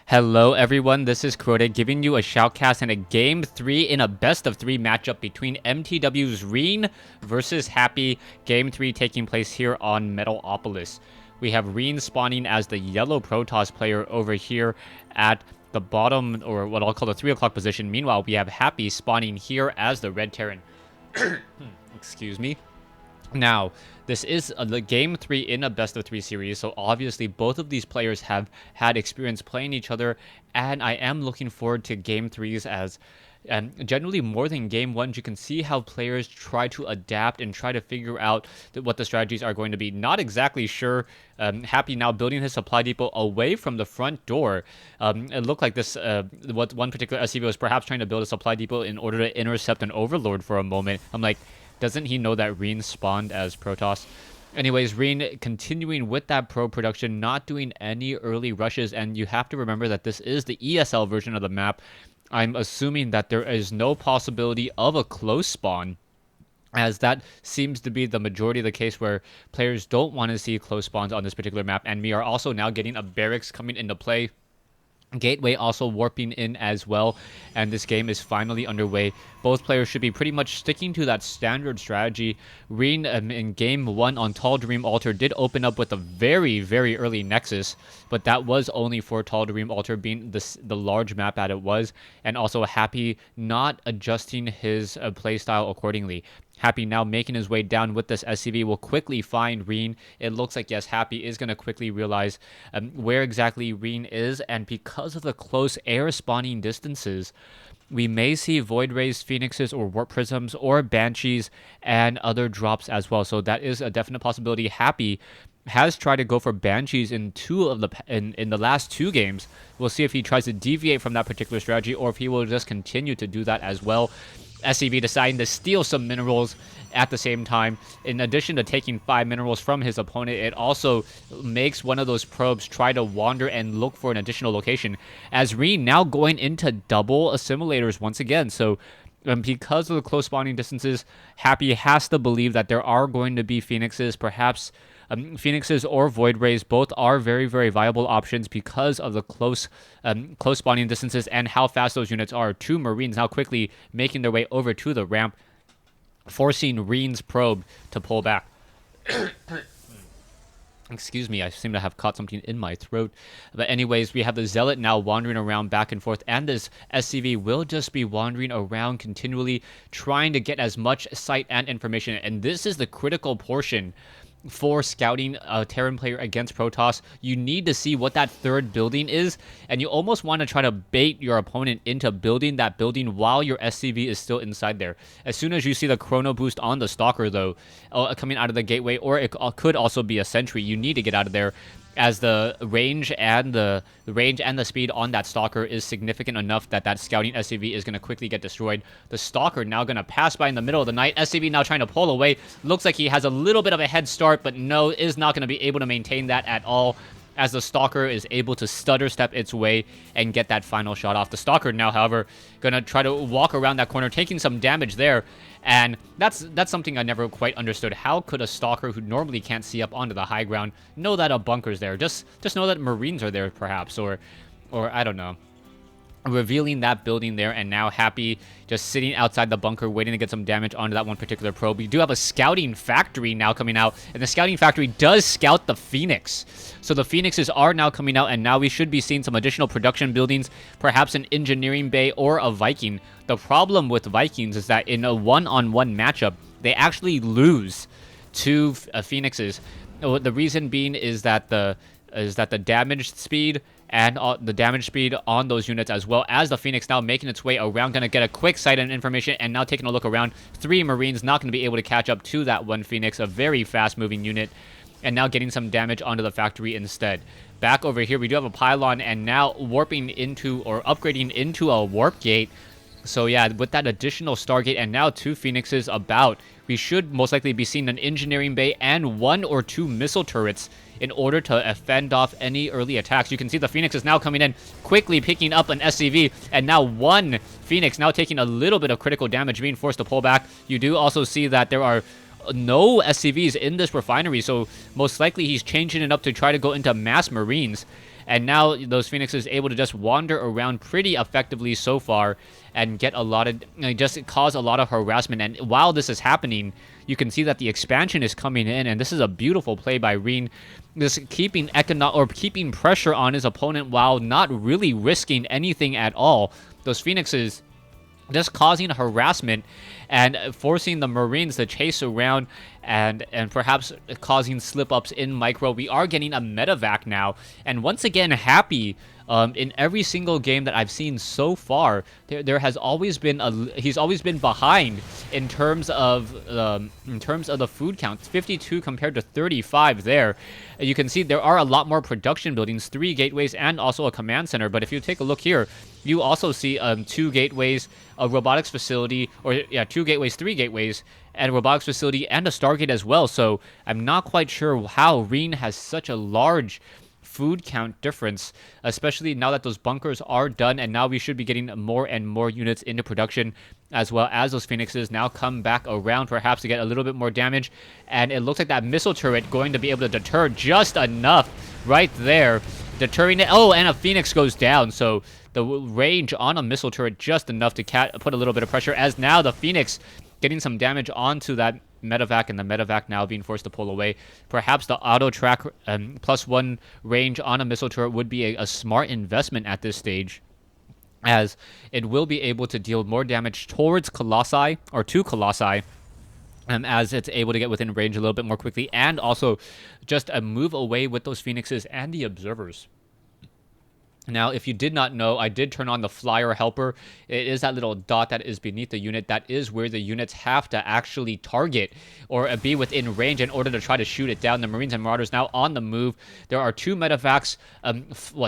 Hello everyone, this is Crota giving you a shoutcast in a Game 3 in a best of 3 matchup between MTW's Rine versus Happy, Game 3 taking place here on Metalopolis. We have Rine spawning as the yellow Protoss player over here at the bottom, or what I'll call the 3 o'clock position. Meanwhile, we have Happy spawning here as the red Terran. Excuse me. Now, this is the Game 3 in a best of 3 series, so obviously both of these players have had experience playing each other, and I am looking forward to Game 3s as generally more than Game 1s. You can see how players try to adapt and try to figure out what the strategies are going to be. Not exactly sure. Happy now building his supply depot away from the front door. It looked like this, what one particular SCV was perhaps trying to build a supply depot in order to intercept an overlord for a moment. I'm like, doesn't he know that Rine spawned as Protoss? Anyways, Rine continuing with that probe production, not doing any early rushes, and you have to remember that this is the ESL version of the map. I'm assuming that there is no possibility of a close spawn, as that seems to be the majority of the case where players don't want to see close spawns on this particular map, and we are also now getting a barracks coming into play. Gateway also warping in as well, and this game is finally underway. Both players should be pretty much sticking to that standard strategy. Rine in Game 1 on Tall Dream Altar did open up with a very, very early Nexus, but that was only for Tall Dream Altar being the large map that it was, and also Happy not adjusting his playstyle accordingly. Happy now making his way down with this SCV will quickly find Rine. It looks like, yes, Happy is going to quickly realize where exactly Rine is, and because of the close air spawning distances, we may see Void Rays, Phoenixes, or Warp Prisms, or Banshees, and other drops as well. So that is a definite possibility. Happy has tried to go for Banshees in the last 2 games. We'll see if he tries to deviate from that particular strategy, or if he will just continue to do that as well. SCV deciding to steal some minerals at the same time. In addition to taking 5 minerals from his opponent, it also makes one of those probes try to wander and look for an additional location, as Rine now going into double assimilators once again. So because of the close spawning distances, Happy has to believe that there are going to be Phoenixes, perhaps Phoenixes or Void Rays. Both are very, very viable options because of the close spawning distances and how fast those units are. 2 Marines now quickly making their way over to the ramp, forcing Rine's probe to pull back. Excuse me, I seem to have caught something in my throat. But anyways, we have the Zealot now wandering around back and forth, and this SCV will just be wandering around continually, trying to get as much sight and information. And this is the critical portion for scouting a Terran player against Protoss. You need to see what that third building is, and you almost want to try to bait your opponent into building that building while your SCV is still inside there. As soon as you see the chrono boost on the Stalker, though, coming out of the gateway, or it could also be a sentry, you need to get out of there, as the range and the speed on that Stalker is significant enough that that scouting SCV is going to quickly get destroyed. The Stalker now going to pass by in the middle of the night. SCV now trying to pull away. Looks like he has a little bit of a head start, but no, is not going to be able to maintain that at all, as the Stalker is able to stutter step its way and get that final shot off. The Stalker now, however, going to try to walk around that corner, taking some damage there. And that's something I never quite understood. How could a Stalker who normally can't see up onto the high ground know that a bunker's there? Just know that Marines are there, perhaps, or I don't know. Revealing that building there, and now Happy just sitting outside the bunker waiting to get some damage onto that one particular probe. We do have a scouting factory now coming out, and the scouting factory does scout the Phoenix. So the Phoenixes are now coming out, and now we should be seeing some additional production buildings, perhaps an engineering bay or a Viking. The problem with Vikings is that in a one-on-one matchup, they actually lose to Phoenixes. The reason being is that the damage speed and the damage speed on those units, as well as the Phoenix now making its way around, going to get a quick sight and information, and now taking a look around. 3 Marines not going to be able to catch up to that one Phoenix, a very fast-moving unit, and now getting some damage onto the factory instead. Back over here, we do have a pylon, and now warping into, or upgrading into, a warp gate. So yeah, with that additional Stargate and now 2 Phoenixes about, we should most likely be seeing an engineering bay and 1 or 2 missile turrets in order to fend off any early attacks. You can see the Phoenix is now coming in, quickly picking up an SCV, and now 1 Phoenix now taking a little bit of critical damage, being forced to pull back. You do also see that there are no SCVs in this refinery, so most likely he's changing it up to try to go into mass Marines. And now those Phoenixes able to just wander around pretty effectively so far and get a lot of, just cause a lot of harassment. And while this is happening, you can see that the expansion is coming in, and this is a beautiful play by Rine, just keeping keeping pressure on his opponent while not really risking anything at all. Those Phoenixes just causing harassment and forcing the Marines to chase around and perhaps causing slip-ups in micro. We are getting a medevac now, and once again, Happy, in every single game that I've seen so far, there has always been he's always been behind in terms of the food count. 52 compared to 35 there. You can see there are a lot more production buildings, 3 gateways, and also a command center. But if you take a look here, you also see 2 gateways, a robotics facility, or yeah, 2 gateways, 3 gateways, and a robotics facility, and a Stargate as well. So I'm not quite sure how Rine has such a large food count difference, especially now that those bunkers are done, and now we should be getting more and more units into production, as well as those Phoenixes now come back around perhaps to get a little bit more damage. And it looks like that missile turret going to be able to deter just enough right there, deterring it. Oh, and a Phoenix goes down, so the range on a missile turret just enough to put a little bit of pressure, as now the Phoenix getting some damage onto that medevac, and the medevac now being forced to pull away. Perhaps the auto track +1 range on a missile turret would be a smart investment at this stage, as it will be able to deal more damage towards Colossi, or to Colossi, as it's able to get within range a little bit more quickly, and also just a move away with those Phoenixes and the observers. Now, if you did not know, I did turn on the flyer helper. It is that little dot that is beneath the unit. That is where the units have to actually target or be within range in order to try to shoot it down. The Marines and Marauders now on the move. There are 2 medevacs,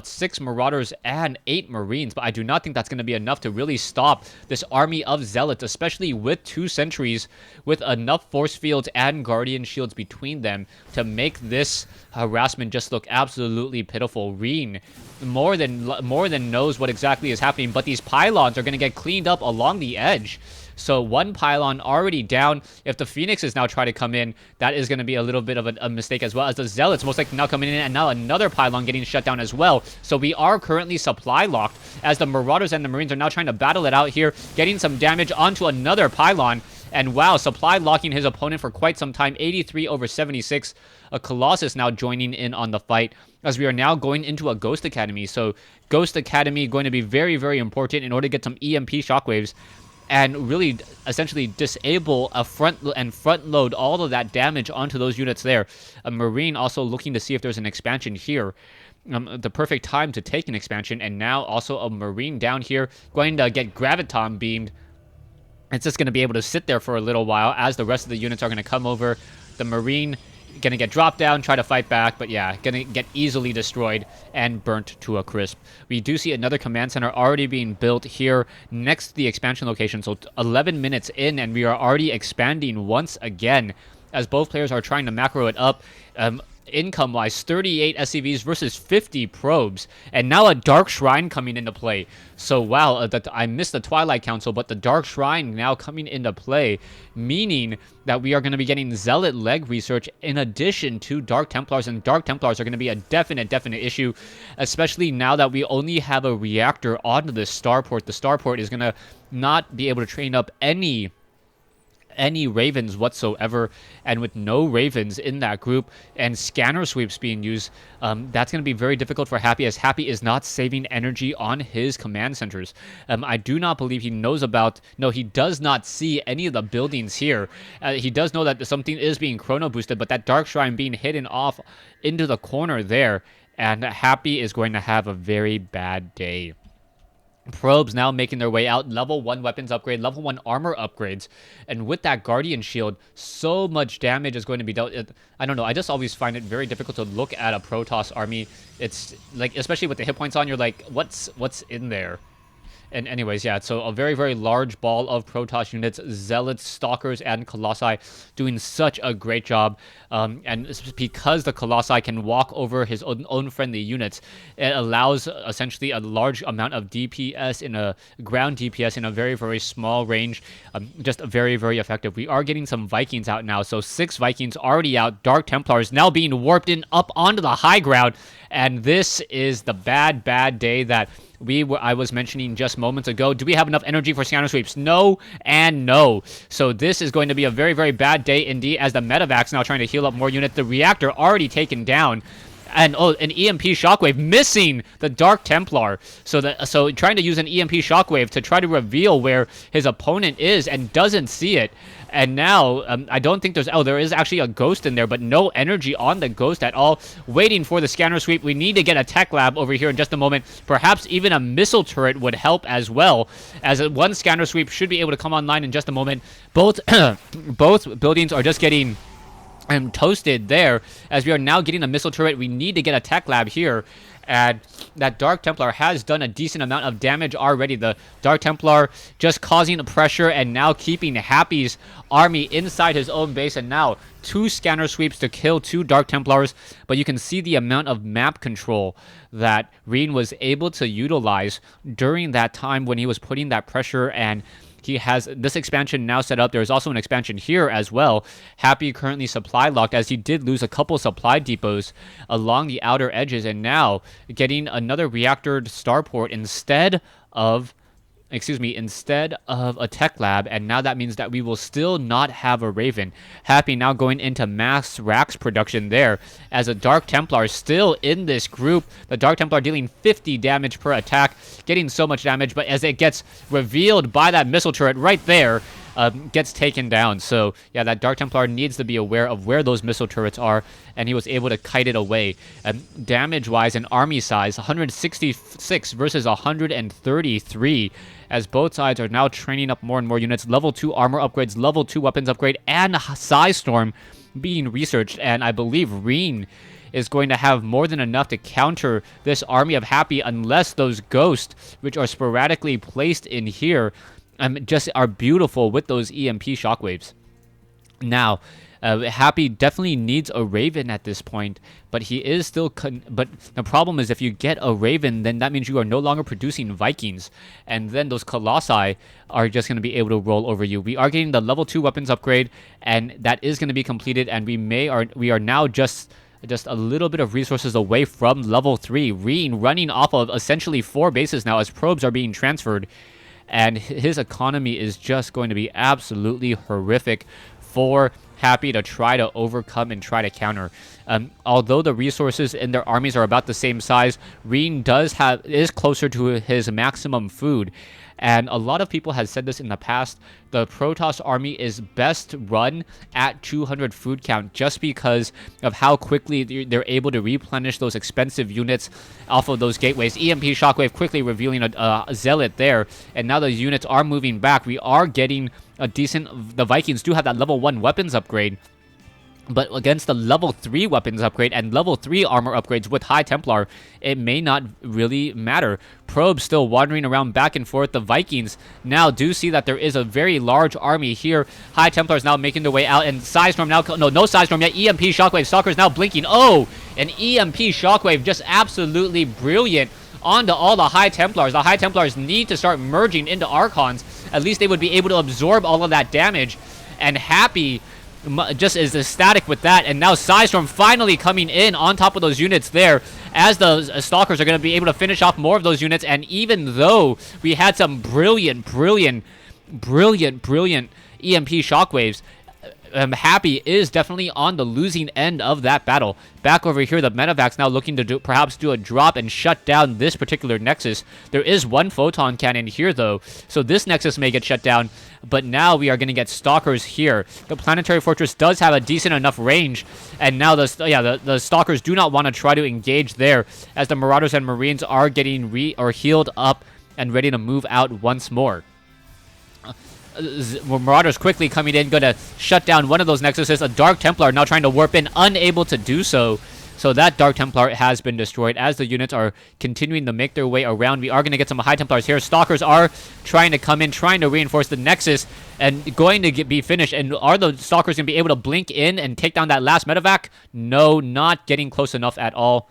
6 Marauders and 8 Marines, but I do not think that's going to be enough to really stop this army of Zealots, especially with 2 sentries, with enough force fields and guardian shields between them to make this harassment just look absolutely pitiful. Rine more than knows what exactly is happening, but these pylons are going to get cleaned up along the edge. So 1 pylon already down. If the Phoenixes now try to come in, that is going to be a little bit of a mistake, as well as the Zealots most likely now coming in, and now another pylon getting shut down as well. So we are currently supply locked, as the Marauders and the Marines are now trying to battle it out here, getting some damage onto another pylon. And wow, supply locking his opponent for quite some time, 83 over 76. A Colossus now joining in on the fight, as we are now going into a Ghost Academy. So Ghost Academy going to be very, very important in order to get some EMP shockwaves and really essentially disable a front load all of that damage onto those units there. A Marine also looking to see if there's an expansion here. The perfect time to take an expansion, and now also a Marine down here going to get Graviton beamed. It's just going to be able to sit there for a little while as the rest of the units are going to come over. The Marine going to get dropped down, try to fight back, but yeah, going to get easily destroyed and burnt to a crisp. We do see another command center already being built here next to the expansion location. So 11 minutes in, and we are already expanding once again, as both players are trying to macro it up. Income-wise, 38 SCVs versus 50 probes, and now a Dark Shrine coming into play. So wow, I missed the Twilight Council, but the Dark Shrine now coming into play, meaning that we are going to be getting Zealot leg research in addition to Dark Templars, and Dark Templars are going to be a definite issue, especially now that we only have a reactor onto the starport. The starport is going to not be able to train up any Ravens whatsoever, and with no Ravens in that group and scanner sweeps being used, that's going to be very difficult for Happy, as Happy is not saving energy on his command centers. I do not believe he knows about, no, he does not see any of the buildings here. He does know that something is being chrono boosted, but that Dark Shrine being hidden off into the corner there, and Happy is going to have a very bad day. Probes now making their way out, level 1 weapons upgrade, level 1 armor upgrades, and with that Guardian Shield, so much damage is going to be dealt. I don't know, I just always find it very difficult to look at a Protoss army. It's like, especially with the hit points on, you're like, what's in there? And anyways, yeah, so a very, very large ball of Protoss units, Zealots, Stalkers, and Colossi doing such a great job. And it's because the Colossi can walk over his own friendly units, it allows essentially a large amount of DPS in a ground DPS in a very, very small range. Just very, very effective. We are getting some Vikings out now. So 6 Vikings already out. Dark Templars now being warped in up onto the high ground. And this is the bad, bad day that I was mentioning just moments ago. Do we have enough energy for scanner sweeps? No and no. So this is going to be a very, very bad day indeed as the Metavac's now trying to heal up more units. The reactor already taken down. And an EMP shockwave missing the Dark Templar. So trying to use an EMP shockwave to try to reveal where his opponent is and doesn't see it. And now I don't think there is actually a ghost in there, but no energy on the ghost at all. Waiting for the scanner sweep. We need to get a tech lab over here in just a moment. Perhaps even a missile turret would help as well, as one scanner sweep should be able to come online in just a moment. Both buildings are just getting toasted there, as we are now getting a missile turret. We need to get a tech lab here, and that Dark Templar has done a decent amount of damage already. The Dark Templar just causing the pressure and now keeping Happy's army inside his own base, and now 2 scanner sweeps to kill 2 Dark Templars. But you can see the amount of map control that Rine was able to utilize during that time when he was putting that pressure, and he has this expansion now set up. There's also an expansion here as well. Happy currently supply locked, as he did lose a couple supply depots along the outer edges, and now getting another reactor starport instead of a tech lab. And now that means that we will still not have a Raven. Happy now going into mass racks production there, as a Dark Templar still in this group. The Dark Templar dealing 50 damage per attack, getting so much damage, but as it gets revealed by that missile turret right there, gets taken down. So yeah, that Dark Templar needs to be aware of where those missile turrets are, and he was able to kite it away. Damage wise and army size, 166 versus 133, as both sides are now training up more and more units. Level 2 armor upgrades, level 2 weapons upgrade, and Size Storm being researched. And I believe Rine is going to have more than enough to counter this army of Happy, unless those ghosts, which are sporadically placed in here, just are beautiful with those EMP shockwaves. Now, Happy definitely needs a Raven at this point, but he is still... but the problem is, if you get a Raven, then that means you are no longer producing Vikings, and then those Colossi are just going to be able to roll over you. We are getting the level 2 weapons upgrade, and that is going to be completed, and we are now just a little bit of resources away from level 3. Rine running off of essentially 4 bases now, as probes are being transferred, and his economy is just going to be absolutely horrific for Happy to try to overcome and try to counter. Although the resources in their armies are about the same size, Rine is closer to his maximum food. And a lot of people have said this in the past, the Protoss army is best run at 200 food count, just because of how quickly they're able to replenish those expensive units off of those gateways. EMP Shockwave quickly revealing a Zealot there, and now those units are moving back. We are getting a decent... The Vikings do have that level 1 weapons upgrade, but against the level 3 weapons upgrade and level 3 armor upgrades with High Templar, it may not really matter. Probes still wandering around back and forth. The Vikings now do see that there is a very large army here. High Templars now making their way out, and Size Storm now... No Size Storm yet. EMP Shockwave. Stalker's now blinking. Oh! An EMP Shockwave, just absolutely brilliant onto all the High Templars. The High Templars need to start merging into Archons. At least they would be able to absorb all of that damage. And Happy just is ecstatic with that, and now Size Storm finally coming in on top of those units there, as the Stalkers are going to be able to finish off more of those units. And even though we had some brilliant EMP shockwaves, Happy is definitely on the losing end of that battle. Back over here, the Metavac's now looking to perhaps do a drop and shut down this particular Nexus. There is one Photon Cannon here, though, so this Nexus may get shut down, but now we are going to get Stalkers here. The Planetary Fortress does have a decent enough range, and now the Stalkers do not want to try to engage there, as the Marauders and Marines are getting healed up and ready to move out once more. Marauders quickly coming in, going to shut down one of those Nexuses. A Dark Templar now trying to warp in, unable to do so. So that Dark Templar has been destroyed. As the units are continuing to make their way around, we are going to get some High Templars here. Stalkers are trying to come in, trying to reinforce the Nexus, and going to be finished. And are the Stalkers going to be able to blink in and take down that last medevac? No, not getting close enough at all,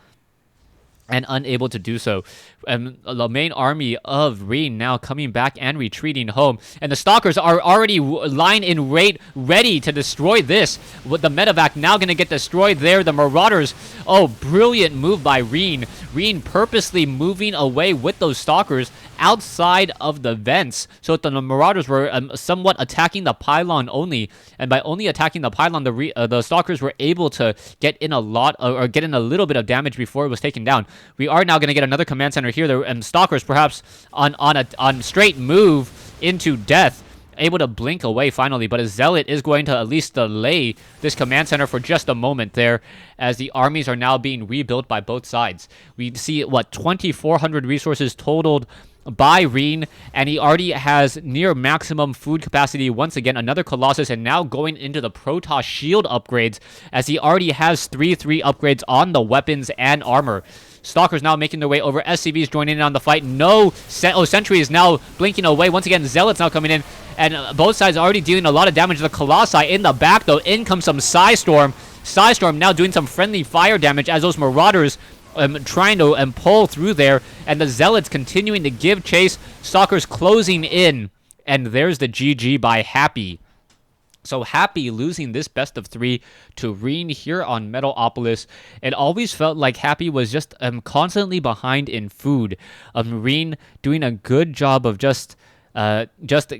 and unable to do so. The main army of Rine now coming back and retreating home, and the Stalkers are already lying in wait, ready to destroy this. With the medevac now going to get destroyed there. The Marauders, oh, brilliant move by Rine. Rine purposely moving away with those Stalkers outside of the vents, so that the Marauders were somewhat attacking the pylon only, and by only attacking the pylon, the Stalkers were able to get in a lot, or get in a little bit of damage before it was taken down. We are now going to get another command center here. The Stalkers perhaps on straight move into death, able to blink away finally, but a Zealot is going to at least delay this command center for just a moment there, as the armies are now being rebuilt by both sides. We see, what, 2,400 resources totaled by Rine, and he already has near maximum food capacity. Once again, another Colossus, and now going into the Protoss shield upgrades, as he already has 3/3 upgrades on the weapons and armor. Stalkers now making their way over. SCVs joining in on the fight. No, Sentry is now blinking away. Once again, Zealots now coming in, and both sides already dealing a lot of damage to the Colossi. In the back, though, in comes some Psystorm. Psystorm now doing some friendly fire damage as those Marauders trying to pull through there, and the Zealots continuing to give chase. Stalkers closing in, and there's the GG by Happy. So Happy losing this best of 3 to Rine here on Metalopolis. It always felt like Happy was just constantly behind in food. Rine doing a good job of just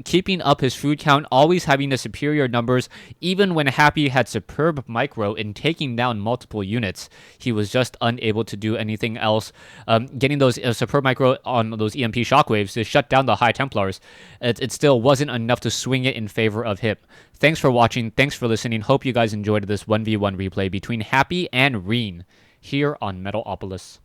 keeping up his food count, always having the superior numbers. Even when Happy had superb micro in taking down multiple units, he was just unable to do anything else. Getting those superb micro on those EMP shockwaves to shut down the High Templars, it still wasn't enough to swing it in favor of him. Thanks for watching. Thanks for listening. Hope you guys enjoyed this 1v1 replay between Happy and Rine here on Metalopolis.